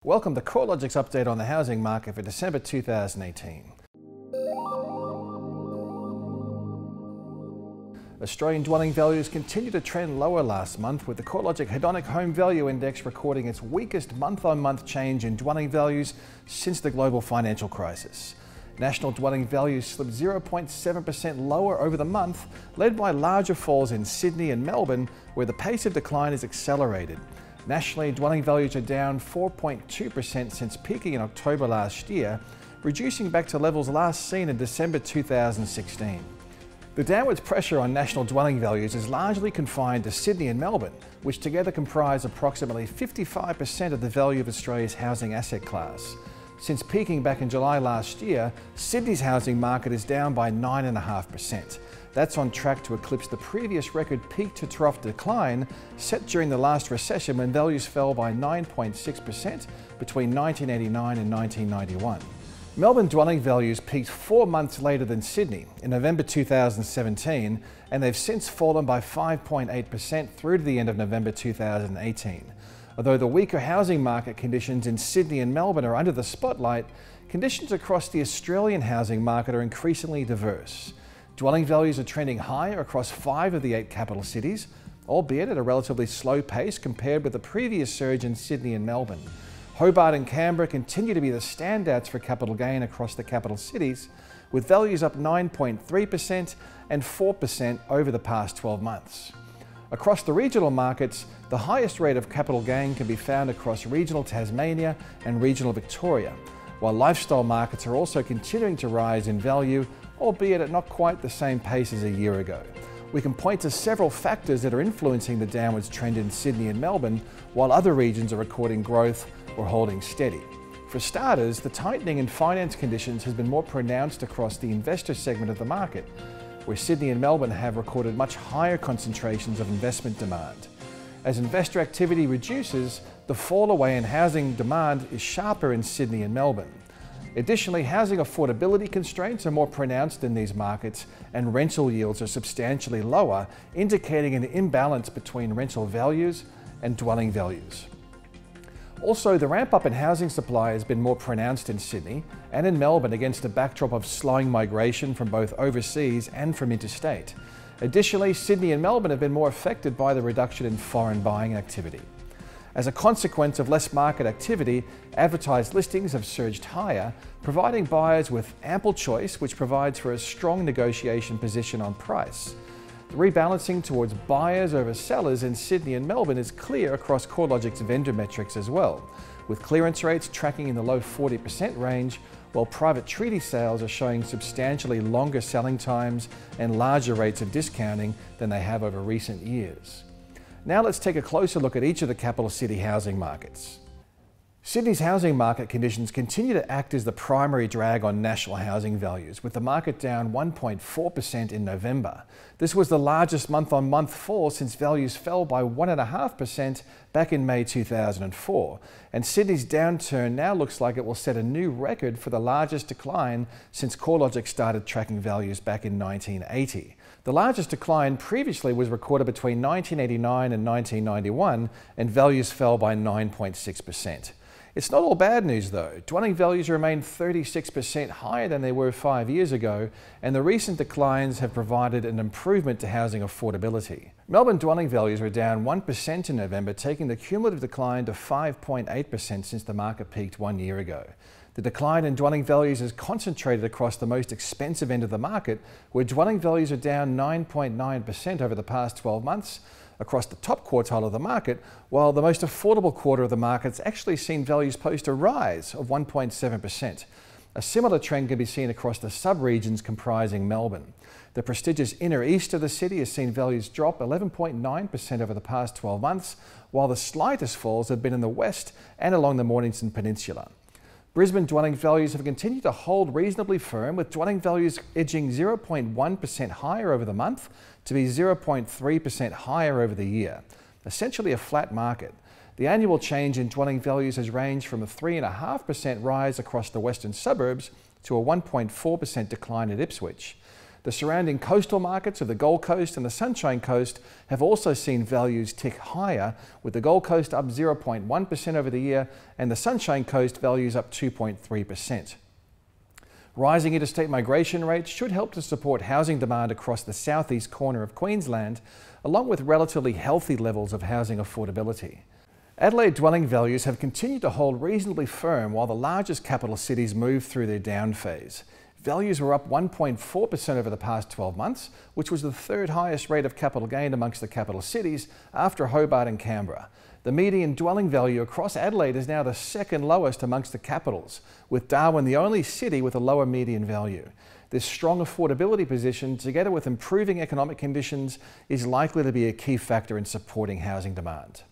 Welcome to CoreLogic's update on the housing market for December 2018. Australian dwelling values continue to trend lower last month, with the CoreLogic Hedonic Home Value Index recording its weakest month-on-month change in dwelling values since the global financial crisis. National dwelling values slipped 0.7% lower over the month, led by larger falls in Sydney and Melbourne, where the pace of decline is accelerated. Nationally, dwelling values are down 4.2% since peaking in October last year, reducing back to levels last seen in December 2016. The downwards pressure on national dwelling values is largely confined to Sydney and Melbourne, which together comprise approximately 55% of the value of Australia's housing asset class. Since peaking back in July last year, Sydney's housing market is down by 9.5%. That's on track to eclipse the previous record peak to trough decline set during the last recession, when values fell by 9.6% between 1989 and 1991. Melbourne dwelling values peaked 4 months later than Sydney in November 2017, and they've since fallen by 5.8% through to the end of November 2018. Although the weaker housing market conditions in Sydney and Melbourne are under the spotlight, conditions across the Australian housing market are increasingly diverse. Dwelling values are trending higher across 5 of the 8 capital cities, albeit at a relatively slow pace compared with the previous surge in Sydney and Melbourne. Hobart and Canberra continue to be the standouts for capital gain across the capital cities, with values up 9.3% and 4% over the past 12 months. Across the regional markets, the highest rate of capital gain can be found across regional Tasmania and regional Victoria, while lifestyle markets are also continuing to rise in value, albeit at not quite the same pace as a year ago. We can point to several factors that are influencing the downwards trend in Sydney and Melbourne, while other regions are recording growth or holding steady. For starters, the tightening in finance conditions has been more pronounced across the investor segment of the market, where Sydney and Melbourne have recorded much higher concentrations of investment demand. As investor activity reduces, the fall away in housing demand is sharper in Sydney and Melbourne. Additionally, housing affordability constraints are more pronounced in these markets, and rental yields are substantially lower, indicating an imbalance between rental values and dwelling values. Also, the ramp-up in housing supply has been more pronounced in Sydney and in Melbourne against a backdrop of slowing migration from both overseas and from interstate. Additionally, Sydney and Melbourne have been more affected by the reduction in foreign buying activity. As a consequence of less market activity, advertised listings have surged higher, providing buyers with ample choice, which provides for a strong negotiation position on price. The rebalancing towards buyers over sellers in Sydney and Melbourne is clear across CoreLogic's vendor metrics as well, with clearance rates tracking in the low 40% range, while private treaty sales are showing substantially longer selling times and larger rates of discounting than they have over recent years. Now let's take a closer look at each of the capital city housing markets. Sydney's housing market conditions continue to act as the primary drag on national housing values, with the market down 1.4% in November. This was the largest month-on-month fall since values fell by 1.5% back in May 2004. And Sydney's downturn now looks like it will set a new record for the largest decline since CoreLogic started tracking values back in 1980. The largest decline previously was recorded between 1989 and 1991, and values fell by 9.6%. It's not all bad news though. Dwelling values remain 36% higher than they were 5 years ago, and the recent declines have provided an improvement to housing affordability. Melbourne dwelling values were down 1% in November, taking the cumulative decline to 5.8% since the market peaked 1 year ago. The decline in dwelling values is concentrated across the most expensive end of the market, where dwelling values are down 9.9% over the past 12 months across the top quartile of the market, while the most affordable quarter of the market's actually seen values post a rise of 1.7%. A similar trend can be seen across the sub-regions comprising Melbourne. The prestigious inner east of the city has seen values drop 11.9% over the past 12 months, while the slightest falls have been in the west and along the Mornington Peninsula. Brisbane dwelling values have continued to hold reasonably firm, with dwelling values edging 0.1% higher over the month to be 0.3% higher over the year. Essentially a flat market. The annual change in dwelling values has ranged from a 3.5% rise across the western suburbs to a 1.4% decline at Ipswich. The surrounding coastal markets of the Gold Coast and the Sunshine Coast have also seen values tick higher, with the Gold Coast up 0.1% over the year and the Sunshine Coast values up 2.3%. Rising interstate migration rates should help to support housing demand across the southeast corner of Queensland, along with relatively healthy levels of housing affordability. Adelaide dwelling values have continued to hold reasonably firm while the largest capital cities move through their down phase. Values were up 1.4% over the past 12 months, which was the third highest rate of capital gain amongst the capital cities after Hobart and Canberra. The median dwelling value across Adelaide is now the second lowest amongst the capitals, with Darwin the only city with a lower median value. This strong affordability position, together with improving economic conditions, is likely to be a key factor in supporting housing demand.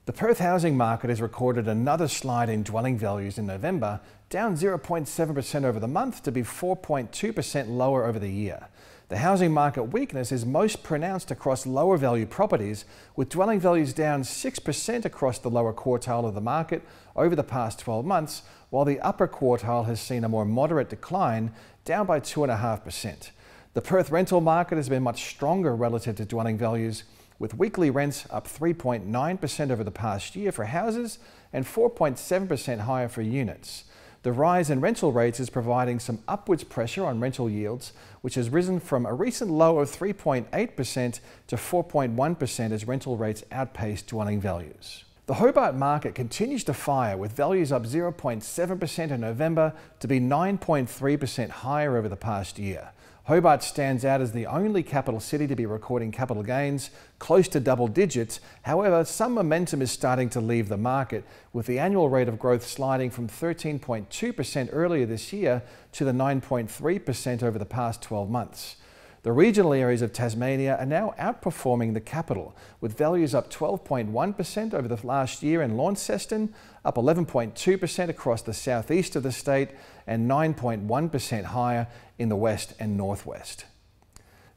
The Perth housing market has recorded another slide in dwelling values in November, down 0.7% over the month to be 4.2% lower over the year. The housing market weakness is most pronounced across lower value properties, with dwelling values down 6% across the lower quartile of the market over the past 12 months, while the upper quartile has seen a more moderate decline, down by 2.5%. The Perth rental market has been much stronger relative to dwelling values, with weekly rents up 3.9% over the past year for houses and 4.7% higher for units. The rise in rental rates is providing some upwards pressure on rental yields, which has risen from a recent low of 3.8% to 4.1% as rental rates outpace dwelling values. The Hobart market continues to fire, with values up 0.7% in November to be 9.3% higher over the past year. Hobart stands out as the only capital city to be recording capital gains close to double digits. However, some momentum is starting to leave the market, with the annual rate of growth sliding from 13.2% earlier this year to the 9.3% over the past 12 months. The regional areas of Tasmania are now outperforming the capital, with values up 12.1% over the last year in Launceston, up 11.2% across the southeast of the state, and 9.1% higher in the west and northwest.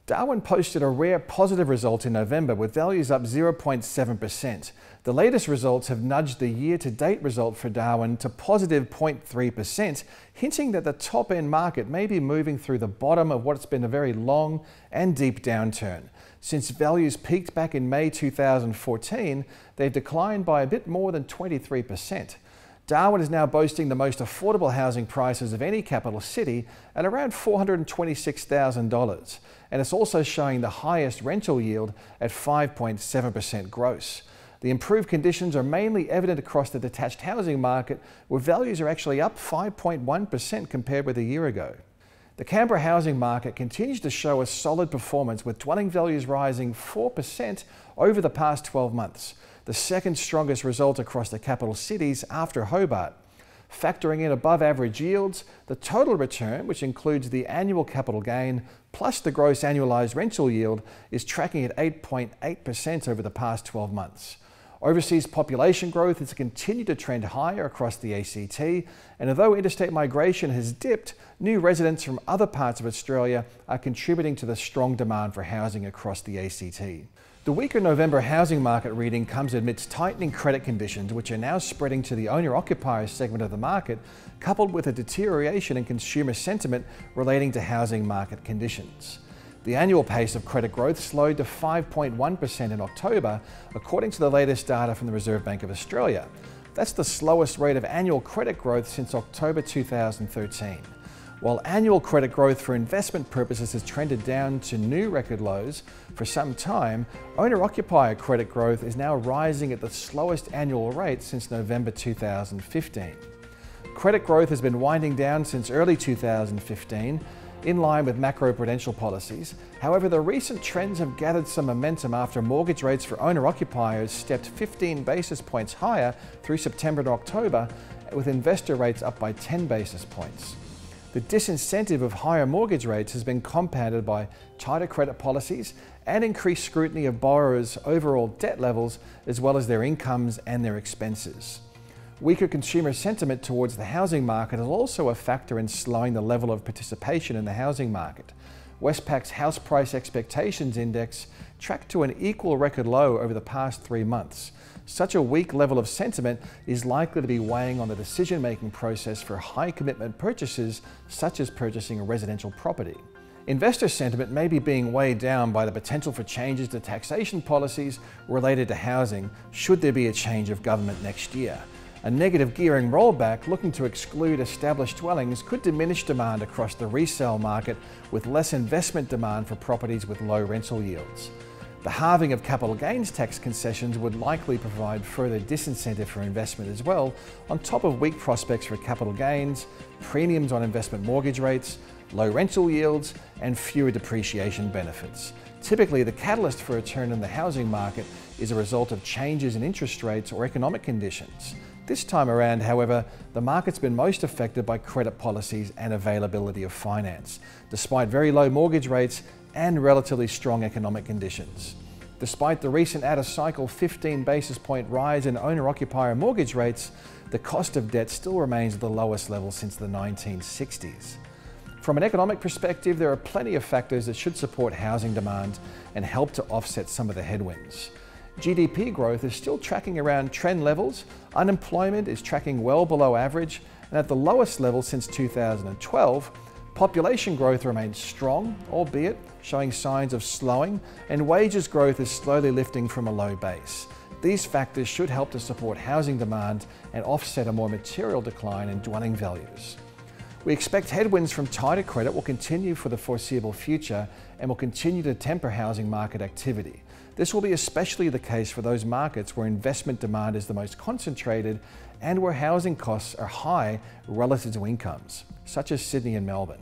Darwin posted a rare positive result in November, with values up 0.7%. The latest results have nudged the year-to-date result for Darwin to positive 0.3%, hinting that the top-end market may be moving through the bottom of what's been a very long and deep downturn. Since values peaked back in May 2014, they've declined by a bit more than 23%. Darwin is now boasting the most affordable housing prices of any capital city at around $426,000, and it's also showing the highest rental yield at 5.7% gross. The improved conditions are mainly evident across the detached housing market, where values are actually up 5.1% compared with a year ago. The Canberra housing market continues to show a solid performance, with dwelling values rising 4% over the past 12 months, the second strongest result across the capital cities after Hobart. Factoring in above average yields, the total return, which includes the annual capital gain plus the gross annualised rental yield, is tracking at 8.8% over the past 12 months. Overseas population growth has continued to trend higher across the ACT, and although interstate migration has dipped, new residents from other parts of Australia are contributing to the strong demand for housing across the ACT. The weaker November housing market reading comes amidst tightening credit conditions, which are now spreading to the owner-occupier segment of the market, coupled with a deterioration in consumer sentiment relating to housing market conditions. The annual pace of credit growth slowed to 5.1% in October, according to the latest data from the Reserve Bank of Australia. That's the slowest rate of annual credit growth since October 2013. While annual credit growth for investment purposes has trended down to new record lows for some time, owner-occupier credit growth is now rising at the slowest annual rate since November 2015. Credit growth has been winding down since early 2015, in line with macroprudential policies. However, the recent trends have gathered some momentum after mortgage rates for owner-occupiers stepped 15 basis points higher through September to October, with investor rates up by 10 basis points. The disincentive of higher mortgage rates has been compounded by tighter credit policies and increased scrutiny of borrowers' overall debt levels, as well as their incomes and their expenses. Weaker consumer sentiment towards the housing market is also a factor in slowing the level of participation in the housing market. Westpac's House Price Expectations Index tracked to an equal record low over the past 3 months. Such a weak level of sentiment is likely to be weighing on the decision-making process for high-commitment purchases, such as purchasing a residential property. Investor sentiment may be being weighed down by the potential for changes to taxation policies related to housing should there be a change of government next year. A negative gearing rollback looking to exclude established dwellings could diminish demand across the resale market, with less investment demand for properties with low rental yields. The halving of capital gains tax concessions would likely provide further disincentive for investment as well, on top of weak prospects for capital gains, premiums on investment mortgage rates, low rental yields, and fewer depreciation benefits. Typically, the catalyst for a turn in the housing market is a result of changes in interest rates or economic conditions. This time around, however, the market's been most affected by credit policies and availability of finance, despite very low mortgage rates and relatively strong economic conditions. Despite the recent out-of-cycle 15 basis point rise in owner-occupier mortgage rates, the cost of debt still remains at the lowest level since the 1960s. From an economic perspective, there are plenty of factors that should support housing demand and help to offset some of the headwinds. GDP growth is still tracking around trend levels, unemployment is tracking well below average, and at the lowest level since 2012, population growth remains strong, albeit showing signs of slowing, and wages growth is slowly lifting from a low base. These factors should help to support housing demand and offset a more material decline in dwelling values. We expect headwinds from tighter credit will continue for the foreseeable future and will continue to temper housing market activity. This will be especially the case for those markets where investment demand is the most concentrated and where housing costs are high relative to incomes, such as Sydney and Melbourne.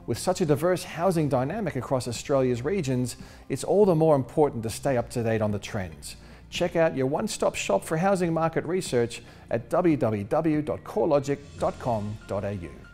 With such a diverse housing dynamic across Australia's regions, it's all the more important to stay up to date on the trends. Check out your one-stop shop for housing market research at www.corelogic.com.au.